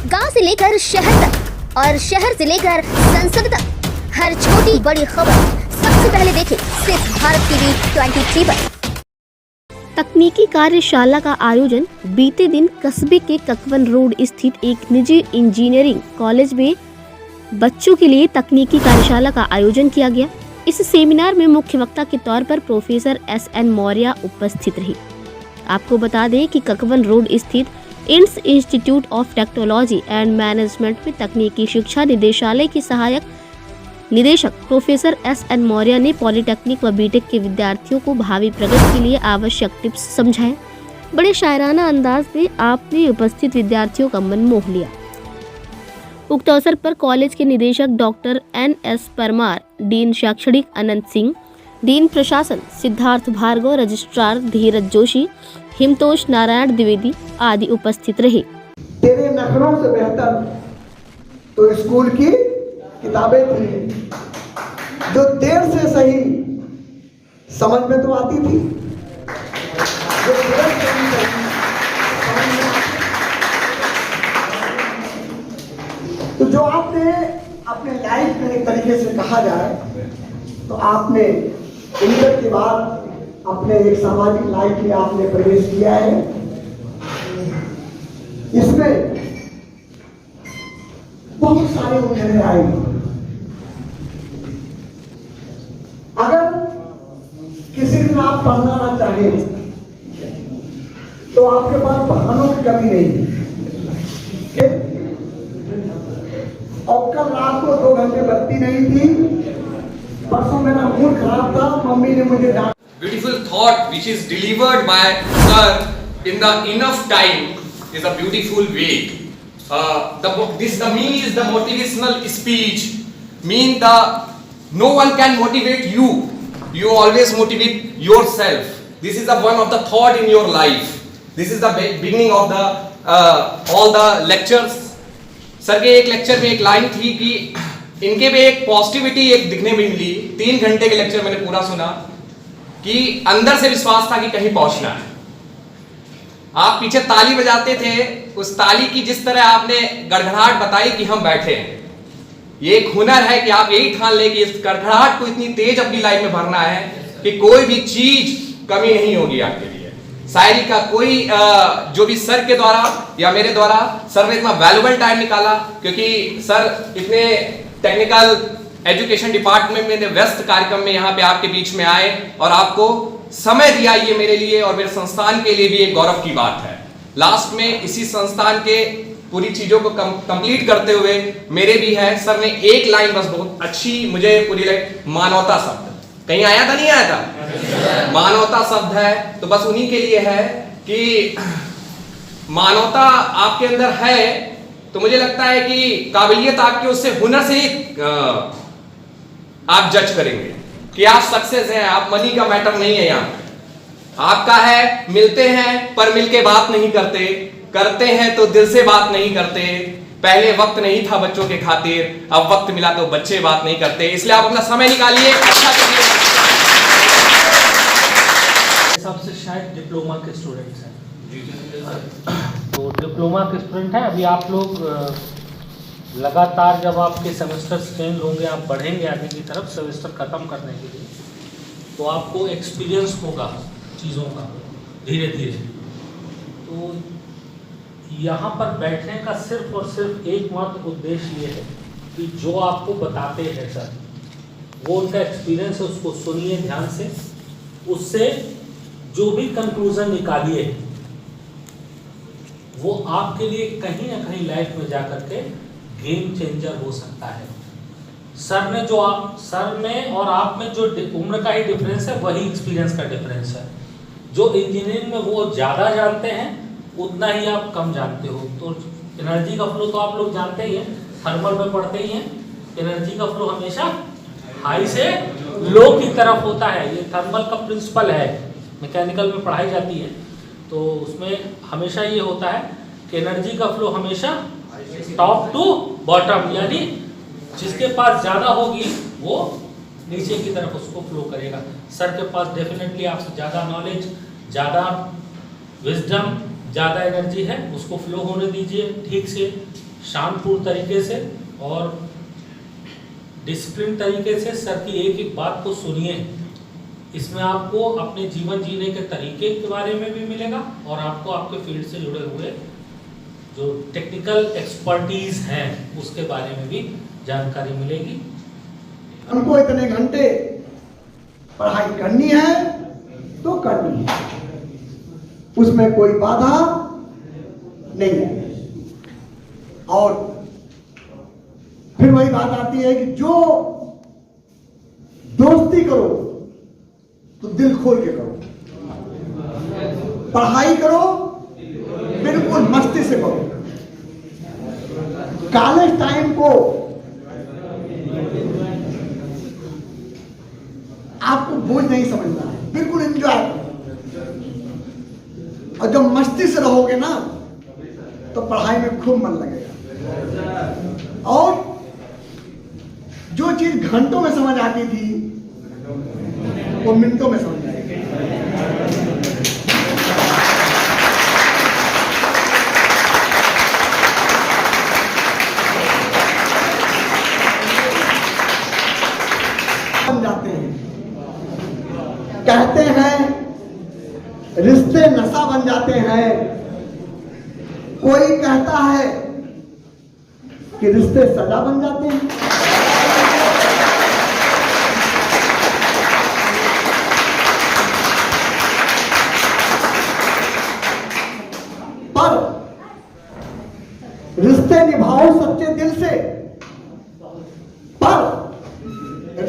गांव से लेकर शहर तक और शहर से लेकर संसद तक हर छोटी बड़ी खबर सबसे पहले देखें सिर्फ भारत टीवी 23 पर। तकनीकी कार्यशाला का आयोजन बीते दिन कस्बे के ककवन रोड स्थित एक निजी इंजीनियरिंग कॉलेज में बच्चों के लिए तकनीकी कार्यशाला का आयोजन किया गया। इस सेमिनार में मुख्य वक्ता के तौर पर प्रोफेसर SN मौर्य उपस्थित रही। आपको बता दें कि ककवन रोड स्थित ends institute of technology and management में तकनीकी शिक्षा निदेशालय के सहायक निदेशक प्रोफेसर SN मौर्य ने पॉलिटेक्निक व बीटेक के विद्यार्थियों को भावी प्रगति के लिए आवश्यक टिप्स समझाए। बड़े शायराना अंदाज में आपने उपस्थित विद्यार्थियों का मन मोह लिया। उक्त अवसर पर कॉलेज के निदेशक डॉक्टर NS परमार, डीन शैक्षणिक अनंत सिंह, डीन प्रशासन सिद्धार्थ भार्गव, रजिस्ट्रार धीरज जोशी, हिमतोष नारायण द्विवेदी आदि उपस्थित रहे। तेरे नखरों से बेहतर तो स्कूल की किताबें थी, जो देर से सही समझ में तो आती थी, जो देर से सही समझ में आती थी। तो जो आपने अपने लाइफ में एक तरीके से कहा जाए तो आपने इंटर के बाद अपने एक सामाजिक लाइफ में आपने प्रवेश किया है। इसमें बहुत सारे उलझने आएंगे। अगर किसी दिन आप पढ़ना ना चाहें तो आपके पास बहानों की कमी नहीं है। और कल रात को 2 घंटे बत्ती नहीं थी, परसों मेरा मूड खराब था, मम्मी ने मुझे डांटा। Beautiful thought which is delivered by sir in the enough time is a beautiful way. The mean is the motivational speech. Mean the no one can motivate you. You always motivate yourself. This is the one of the thought in your life. This is the beginning of the all the lectures. Sir के एक lecture में एक line थी कि इनके भी एक positivity एक दिखने में मिली। 3 घंटे के लेक्चर मैंने पूरा सुना कि अंदर से विश्वास था कि कहीं पहुंचना है। आप पीछे ताली बजाते थे, उस ताली की जिस तरह आपने गड़गड़ाहट बताई कि हम बैठे हैं, ये एक हुनर है कि आप यही ठान लें कि इस गड़गड़ाहट को इतनी तेज अपनी लाइफ में भरना है कि कोई भी चीज कमी नहीं होगी आपके लिए। शायरी का कोई जो भी सर के द्वारा या मेरे द्वारा सर ने इतना वैल्यूबल टाइम निकाला, क्योंकि सर इतने टेक्निकल एजुकेशन डिपार्टमेंट में व्यस्त कार्यक्रम में यहाँ पे आपके बीच में आए और आपको समय दिया, ये मेरे लिए और मेरे संस्थान के लिए भी एक गौरव की बात है। लास्ट में इसी संस्थान के पूरी चीजों को कंप्लीट करते हुए मेरे भी है, सर ने एक लाइन बस बहुत अच्छी मुझे पूरी लगी, मानवता शब्द कहीं आया था नहीं आया था? मानवता शब्द है, तो बस उन्हीं के लिए है कि मानवता आपके अंदर है, तो मुझे लगता है कि काबिलियत आपके उससे हुनर से ही आप जज करेंगे कि आप सक्सेस हैं। आप मनी का मैटर नहीं है, यहाँ आपका है मिलते हैं पर मिलके बात नहीं करते, करते हैं तो दिल से बात नहीं करते। पहले वक्त नहीं था बच्चों के खातिर, अब वक्त मिला तो बच्चे बात नहीं करते। इसलिए आप अपना समय निकालिए, अच्छा करिए। सबसे शायद डिप्लोमा के स्टूडेंट्स हैं, तो डिप्लोमा के स्टूडेंट हैं। अभी आप लोग लगातार जब आपके सेमेस्टर चेंज होंगे, आप बढ़ेंगे आगे की तरफ सेमेस्टर ख़त्म करने के लिए, तो आपको एक्सपीरियंस होगा चीज़ों का धीरे धीरे। तो यहाँ पर बैठने का सिर्फ और सिर्फ एकमात्र उद्देश्य ये है कि जो आपको बताते हैं सर, वो उनका एक्सपीरियंस है, उसको सुनिए ध्यान से, उससे जो भी कंक्लूजन निकालिए वो आपके लिए कहीं ना कहीं लाइफ में जाकर के गेम चेंजर हो सकता है। सर में और आप में जो उम्र का ही डिफरेंस है, वही एक्सपीरियंस का डिफरेंस है। जो इंजीनियरिंग में वो ज़्यादा जानते हैं, उतना ही आप कम जानते हो। तो एनर्जी का फ्लो तो आप लोग जानते ही हैं, थर्मल में पढ़ते ही हैं, एनर्जी का फ्लो हमेशा हाई से लो की तरफ होता है। ये थर्मल का प्रिंसिपल है, मैकेनिकल में पढ़ाई जाती है, तो उसमें हमेशा ये होता है कि एनर्जी का फ्लो हमेशा टॉप टू बॉटम, यानी जिसके पास ज़्यादा होगी वो नीचे की तरफ उसको फ्लो करेगा। सर के पास डेफिनेटली आपसे ज़्यादा नॉलेज, ज़्यादा विजडम, ज़्यादा एनर्जी है, उसको फ्लो होने दीजिए ठीक से, शांतपूर्ण तरीके से और डिसिप्लिन तरीके से। सर की एक एक बात को सुनिए, इसमें आपको अपने जीवन जीने के तरीके के बारे में भी मिलेगा और आपको आपके फील्ड से जुड़े हुए जो टेक्निकल एक्सपर्टीज हैं उसके बारे में भी जानकारी मिलेगी। हमको इतने घंटे पढ़ाई करनी है तो करनी है, उसमें कोई बाधा नहीं है। और फिर वही बात आती है कि जो दोस्ती करो तो दिल खोल के करो, पढ़ाई करो बिल्कुल मस्ती से करो। कॉलेज टाइम को आपको बोझ नहीं समझना है, बिल्कुल एंजॉय करो। और जब मस्ती से रहोगे ना तो पढ़ाई में खूब मन लगेगा। और जो चीज घंटों में समझ आती थी वो मिनटों में समझ आएगी। बन जाते हैं, कहते हैं रिश्ते नशा बन जाते हैं, कोई कहता है कि रिश्ते सजा बन जाते हैं। पर रिश्ते निभाओ सच्चे दिल से, पर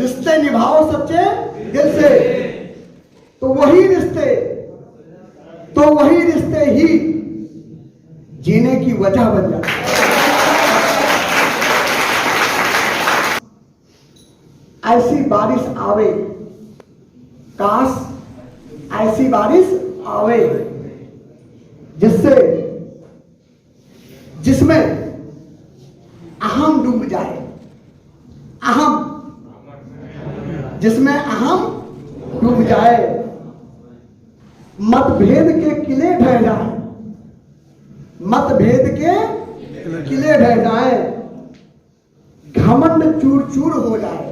रिश्ते निभाओ सच्चे दिल से, तो वही रिश्ते ही जीने की वजह बन जाते हैं। ऐसी बारिश आवे, काश ऐसी बारिश आवे जिसमें अहम डूब जाए, अहम, जिसमें अहम डूब जाए, मतभेद के किले ढह जाए, मतभेद के किले ढह जाए, घमंड चूर चूर हो जाए,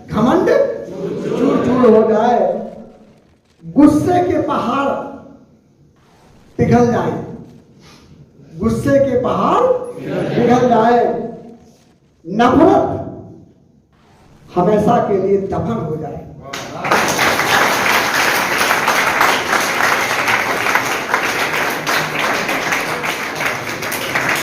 घमंड चूर चूर हो जाए, गुस्से के पहाड़ पिघल जाए, गुस्से के पहाड़ पिघल जाए, नफरत हमेशा के लिए दफन हो जाए।